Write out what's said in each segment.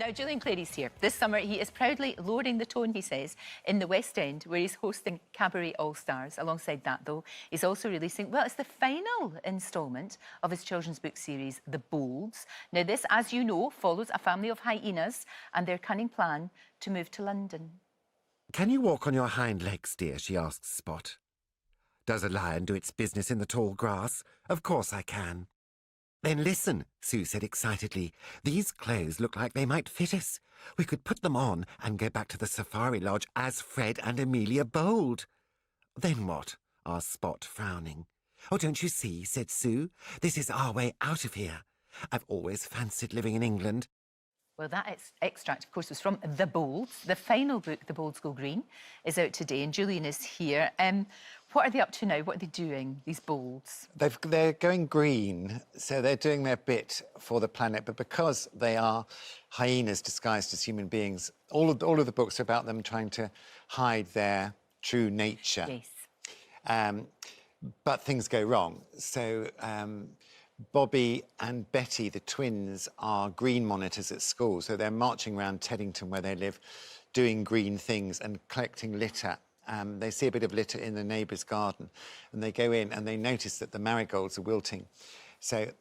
Now, Julian Clary's here. This summer, he is proudly lowering the tone, he says, in the West End, where he's hosting Cabaret All-Stars. Alongside that, though, he's also releasing, well, it's the final instalment of his children's book series, The Bolds. Now, this, as you know, follows a family of hyenas and their cunning plan to move to London. Can you walk on your hind legs, dear? She asks Spot. Does a lion do its business in the tall grass? Of course I can. Then listen, Sue said excitedly. These clothes look like they might fit us. We could put them on and go back to the safari lodge as Fred and Amelia Bold. Then what? Asked Spot, frowning. Oh, don't you see, said Sue. This is our way out of here. I've always fancied living in England. Well, that extract, of course, was from The Bolds. The final book, The Bolds Go Green, is out today, and Julian is here. What are they up to now? What are they doing, these Bolds? They're going green, so they're doing their bit for the planet, but because they are hyenas disguised as human beings, all of the books are about them trying to hide their true nature. Yes. But things go wrong. So Bobby and Betty, the twins, are green monitors at school. So they're marching around Teddington, where they live, doing green things and collecting litter. They see a bit of litter in the neighbour's garden, and they go in and they notice that the marigolds are wilting. So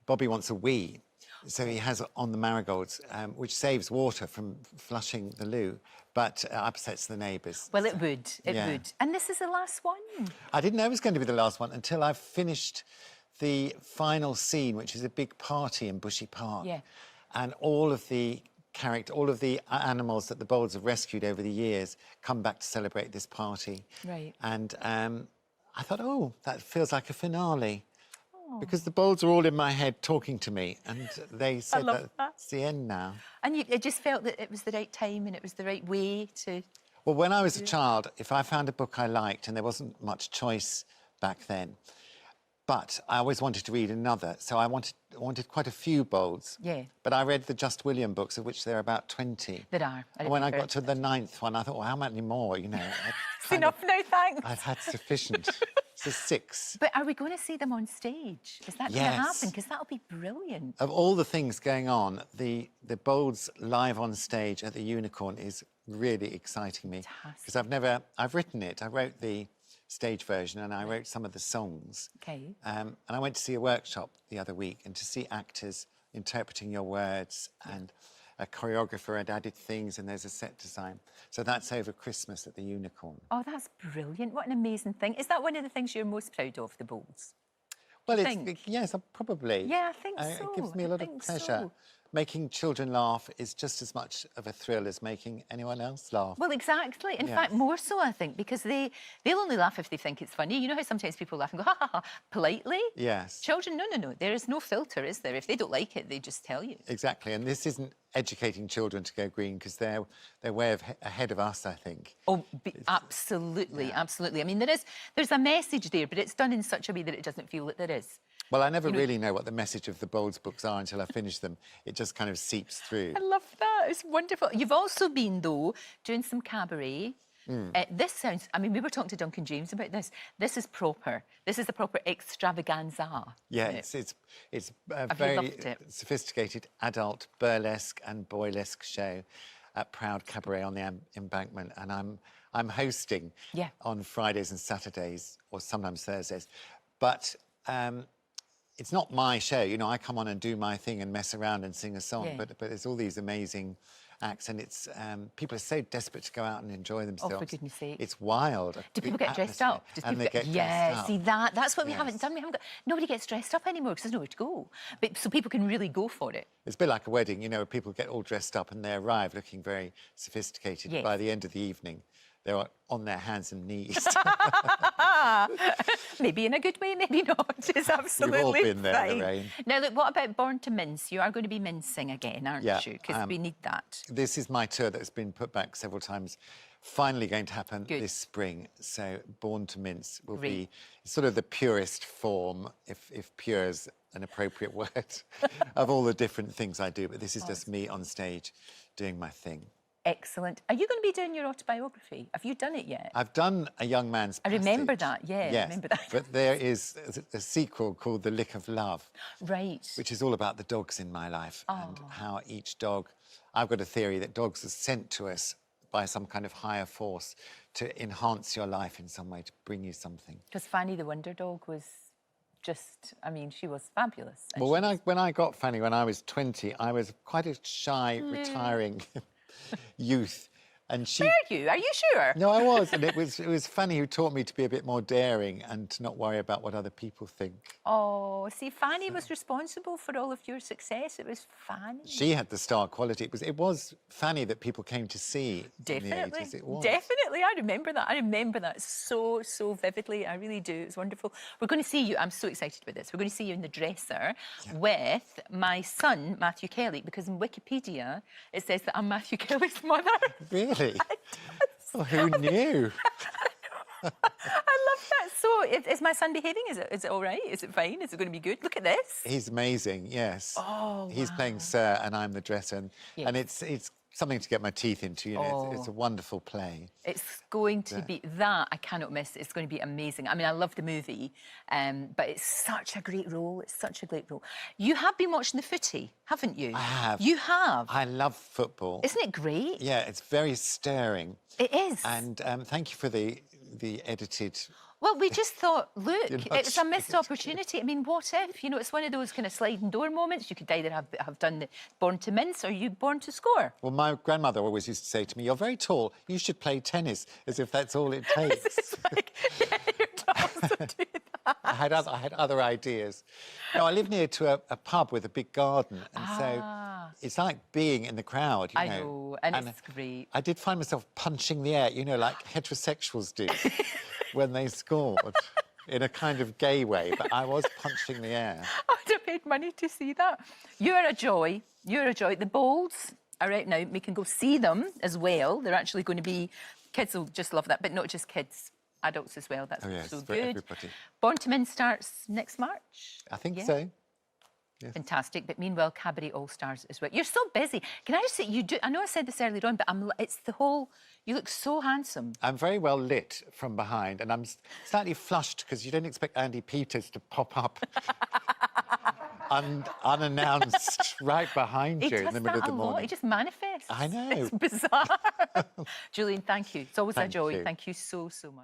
Bobby wants a wee. So he has on the marigolds, which saves water from flushing the loo, but upsets the neighbours. Well, it would. It would. And this is the last one. I didn't know it was going to be the last one until I finished the final scene, which is a big party in Bushy Park. Yeah. And all of the animals that the Bolds have rescued over the years come back to celebrate this party. Right. And I thought, oh, that feels like a finale. Because the Bolds are all in my head talking to me, and they said that's the end now. And it just felt that it was the right time and it was the right way to... Well, when I was a child, if I found a book I liked, and there wasn't much choice back then, but I always wanted to read another, so I wanted quite a few Bolds. Yeah. But I read the Just William books, of which there are about 20. There are. And when I got to the 9th one, I thought, well, how many more, you know? It's enough now, thanks. I've had sufficient. It's 6. But are we going to see them on stage? Is that going to happen? Because that'll be brilliant. Of all the things going on, the Bolds live on stage at the Unicorn is really exciting me. Because I've written it. I wrote the stage version and I wrote some of the songs. Okay. And I went to see a workshop the other week, and to see actors interpreting your words, and a choreographer had added things, and there's a set design. So that's over Christmas at the Unicorn. Oh, that's brilliant. What an amazing thing. Is that one of the things you're most proud of, the Bolds? Well, yes, probably. Yeah, I think so. It gives me a lot of pleasure. So. Making children laugh is just as much of a thrill as making anyone else laugh. Well, exactly. In fact, more so, I think, because they'll only laugh if they think it's funny. You know how sometimes people laugh and go, ha, ha, ha, politely? Yes. Children, no. There is no filter, is there? If they don't like it, they just tell you. Exactly. And this isn't educating children to go green, because they're way ahead of us, I think. Oh, absolutely, absolutely. I mean, there's a message there, but it's done in such a way that it doesn't feel that there is. Well, I never really know what the message of the Bolds books are until I finish them. It just kind of seeps through. I love that. It's wonderful. You've also been, though, doing some cabaret. This sounds... I mean, we were talking to Duncan James about this. This is proper. This is a proper extravaganza. Yeah, it's a very sophisticated adult burlesque and boylesque show at Proud Cabaret on the Embankment, and I'm hosting on Fridays and Saturdays, or sometimes Thursdays. But it's not my show, you know. I come on and do my thing and mess around and sing a song, but there's all these amazing acts, and it's people are so desperate to go out and enjoy themselves. Oh, for goodness sake! It's wild. Do people get dressed up? And they get dressed up. See that's what we haven't done. Nobody gets dressed up anymore because there's nowhere to go. But so people can really go for it. It's a bit like a wedding, you know, where people get all dressed up and they arrive looking very sophisticated. By the end of the evening, they're on their hands and knees. Maybe in a good way, maybe not. It's absolutely We've all been there, fine. Lorraine. Now, look, what about Born to Mince? You are going to be mincing again, aren't you? Because we need that. This is my tour that's been put back several times. Finally going to happen this spring. So Born to Mince will be sort of the purest form, if pure is an appropriate word, of all the different things I do. But this is just me on stage doing my thing. Excellent. Are you going to be doing your autobiography? Have you done it yet? I've done A Young Man's Passage. I remember that, yeah, yes, I remember that. But there is a sequel called The Lick of Love. Right. Which is all about the dogs in my life and how each dog... I've got a theory that dogs are sent to us by some kind of higher force to enhance your life in some way, to bring you something. Because Fanny the Wonder Dog was just, I mean, she was fabulous. Well, when I got Fanny when I was 20, I was quite a shy, retiring youth. And she... Were you? Are you sure? No, I was. And it was Fanny who taught me to be a bit more daring and to not worry about what other people think. Oh, see, Fanny was responsible for all of your success. It was Fanny. She had the star quality. It was Fanny that people came to see Definitely. in the 80s. It was. Definitely. I remember that. I remember that so vividly. I really do. It's wonderful. We're going to see you. I'm so excited about this. We're going to see you in the dresser with my son, Matthew Kelly, because in Wikipedia it says that I'm Matthew Kelly's mother. Really? Well, who knew? I love that. So, is my son behaving? Is it all right? Is it fine? Is it going to be good? Look at this. He's amazing, yes. Oh, He's playing Sir and I'm the dresser. And Yes. it's something to get my teeth into, you know. It's a wonderful play. It's going to be that I cannot miss. It's going to be amazing. I mean, I love the movie, but it's such a great role. It's such a great role. You have been watching the footy, haven't you? I have. You have. I love football. Isn't it great? Yeah, it's very stirring. It is. And thank you for the edited... Well, we just thought, look, You're not it's a missed opportunity. I mean, what if? You know, it's one of those kind of sliding door moments. You could either have done the Born to Mince or you Born to Score. Well, my grandmother always used to say to me, you're very tall, you should play tennis, as if that's all it takes. It's like, yeah, your dad also do that. I had other ideas. No, I live near to a pub with a big garden, and so it's like being in the crowd, you know. I know, and it's great. I did find myself punching the air, you know, like heterosexuals do when they scored, in a kind of gay way, but I was punching the air. I'd have paid money to see that. You're a joy. You're a joy. The Bolds are out now. We can go see them as well. They're actually going to be... Kids will just love that, but not just kids. Adults as well. That's yes, so for good. everybody. Born to Mince starts next March. I think so. Yes. Fantastic. But meanwhile, Cabaret All Stars as well. You're so busy. Can I just say, you do... I know I said this earlier on, but it's the whole... You look so handsome. I'm very well lit from behind, and I'm slightly flushed because you don't expect Andy Peters to pop up unannounced right behind you in the middle of the morning. He just manifests. I know. It's bizarre. Julian, thank you. It's always a joy. You. Thank you so much.